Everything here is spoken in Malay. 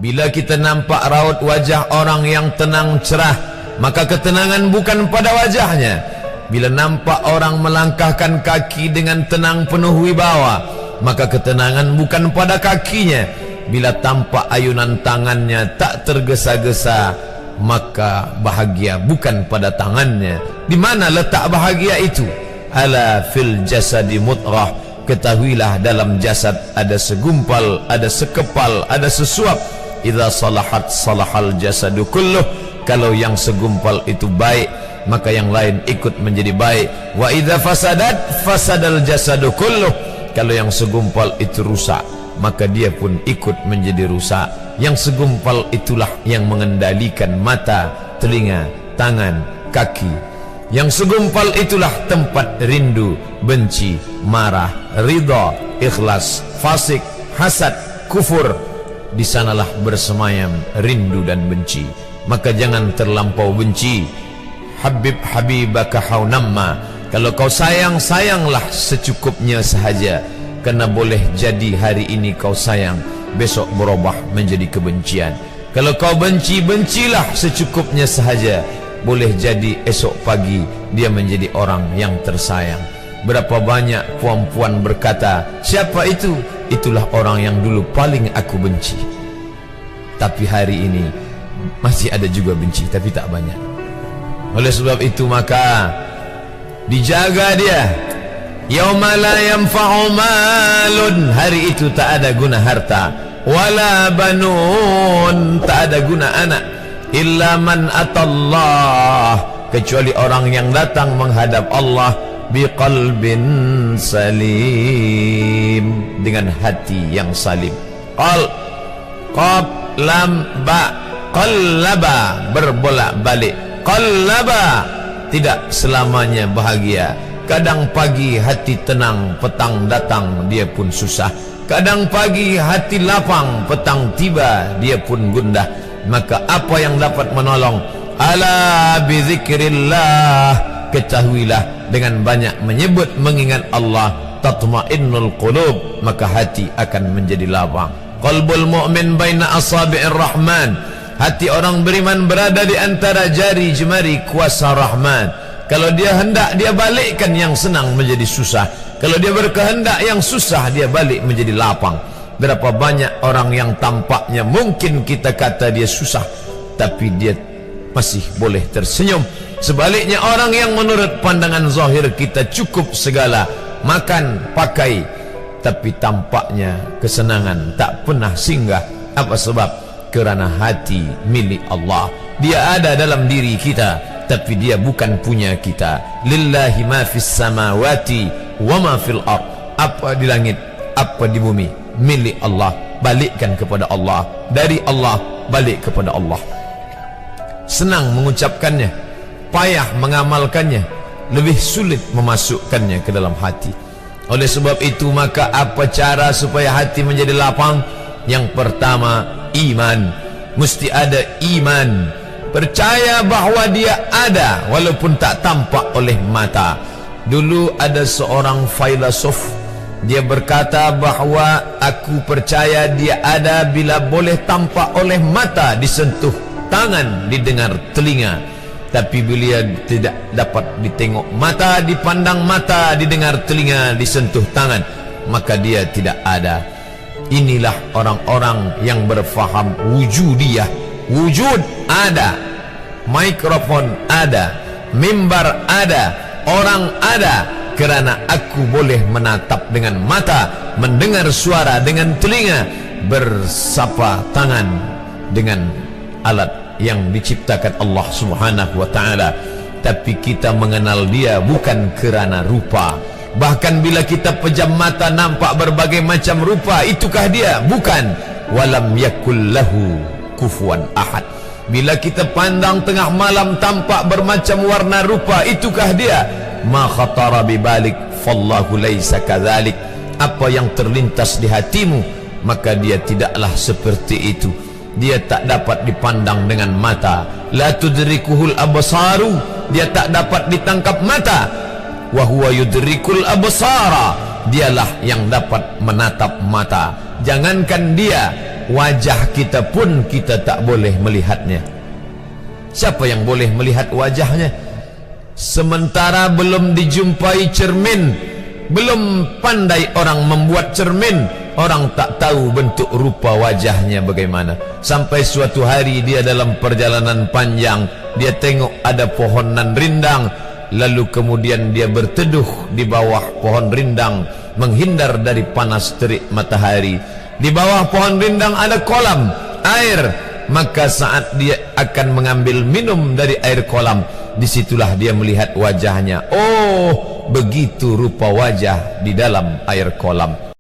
Bila kita nampak raut wajah orang yang tenang cerah, maka ketenangan bukan pada wajahnya. Bila nampak orang melangkahkan kaki dengan tenang penuh wibawa, maka ketenangan bukan pada kakinya. Bila tampak ayunan tangannya tak tergesa-gesa, maka bahagia bukan pada tangannya. Di mana letak bahagia itu? Ala fil jasadi mudghah. Ketahuilah dalam jasad ada segumpal, ada sekepal, ada sesuap. Idza salahat salahal jasadu kulluh. Kalau yang segumpal itu baik, maka yang lain ikut menjadi baik. Wa idza fasadat fasadal jasadu kulluh. Kalau yang segumpal itu rusak, maka dia pun ikut menjadi rusak. Yang segumpal itulah yang mengendalikan mata, telinga, tangan, kaki. Yang segumpal itulah tempat rindu, benci, marah, ridha, ikhlas, fasik, hasad, kufur. Di sanalah bersemayam rindu dan benci. Maka jangan terlampau benci. Habib habibaka haunamma. Kalau kau sayang, sayanglah secukupnya sahaja. Karena boleh jadi hari ini kau sayang, besok berubah menjadi kebencian. Kalau kau benci, bencilah secukupnya sahaja. Boleh jadi esok pagi dia menjadi orang yang tersayang. Berapa banyak puan-puan berkata, siapa itu? Itulah orang yang dulu paling aku benci. Tapi hari ini masih ada juga benci, tapi tak banyak. Oleh sebab itu maka dijaga dia. Yauma la yanfa'u malun. Hari itu tak ada guna harta, wala banun, tak ada guna anak, illa man atallah, kecuali orang yang datang menghadap Allah biqalbin salim, dengan hati yang salim. Qab lam ba, qallaba, berbolak-balik. Qallaba, tidak selamanya bahagia. Kadang pagi hati tenang, petang datang dia pun susah. Kadang pagi hati lapang, petang tiba dia pun gundah. Maka apa yang dapat menolong? Ala bizikrillah, ketahuilah dengan banyak menyebut mengingat Allah, tatma'innul qulub, maka hati akan menjadi lapang. Qalbul mu'min baina asabi'ir rahman, hati orang beriman berada di antara jari jemari kuasa Rahman. Kalau dia hendak, dia balikkan yang senang menjadi susah. Kalau dia berkehendak yang susah, dia balik menjadi lapang. Berapa banyak orang yang tampaknya mungkin kita kata dia susah, tapi dia masih boleh tersenyum. Sebaliknya orang yang menurut pandangan zahir kita cukup segala, makan, pakai, tapi tampaknya kesenangan tak pernah singgah. Apa sebab? Kerana hati milik Allah. Dia ada dalam diri kita, tapi dia bukan punya kita. Lillahi ma fis samawati wa ma fil ard. Apa di langit, apa di bumi, milik Allah. Balikkan kepada Allah. Dari Allah balik kepada Allah. Senang mengucapkannya, payah mengamalkannya, lebih sulit memasukkannya ke dalam hati. Oleh sebab itu maka apa cara supaya hati menjadi lapang? Yang pertama, iman. Mesti ada iman. Percaya bahawa dia ada walaupun tak tampak oleh mata. Dulu ada seorang filosof, dia berkata bahawa aku percaya dia ada bila boleh tampak oleh mata, disentuh tangan, didengar telinga. Tapi bila tidak dapat ditengok mata, dipandang mata, didengar telinga, disentuh tangan, maka dia tidak ada. Inilah orang-orang yang berfaham wujudiyah. Wujud ada, mikrofon ada, mimbar ada, orang ada, kerana aku boleh menatap dengan mata, mendengar suara dengan telinga, bersapa tangan dengan alat yang diciptakan Allah Subhanahu wa ta'ala. Tapi kita mengenal dia bukan kerana rupa. Bahkan bila kita pejam mata nampak berbagai macam rupa, itukah dia? Bukan. Walam yakul lahu kufuwan ahad. Bila kita pandang tengah malam tampak bermacam warna rupa, itukah dia? Ma khatara bibalik fallahu laysa kadzalik. Apa yang terlintas di hatimu, maka dia tidaklah seperti itu. Dia tak dapat dipandang dengan mata. La tudrikuhul absaru, dia tak dapat ditangkap mata. Wa huwa yudrikul absara, dialah yang dapat menatap mata. Jangankan dia, wajah kita pun kita tak boleh melihatnya. Siapa yang boleh melihat wajahnya? Sementara belum dijumpai cermin, belum pandai orang membuat cermin, orang tak tahu bentuk rupa wajahnya bagaimana. Sampai suatu hari dia dalam perjalanan panjang, dia tengok ada pohonan rindang, lalu kemudian dia berteduh di bawah pohon rindang, menghindar dari panas terik matahari. Di bawah pohon rindang ada kolam air. Maka saat dia akan mengambil minum dari air kolam, disitulah dia melihat wajahnya. Oh, begitu rupa wajah di dalam air kolam.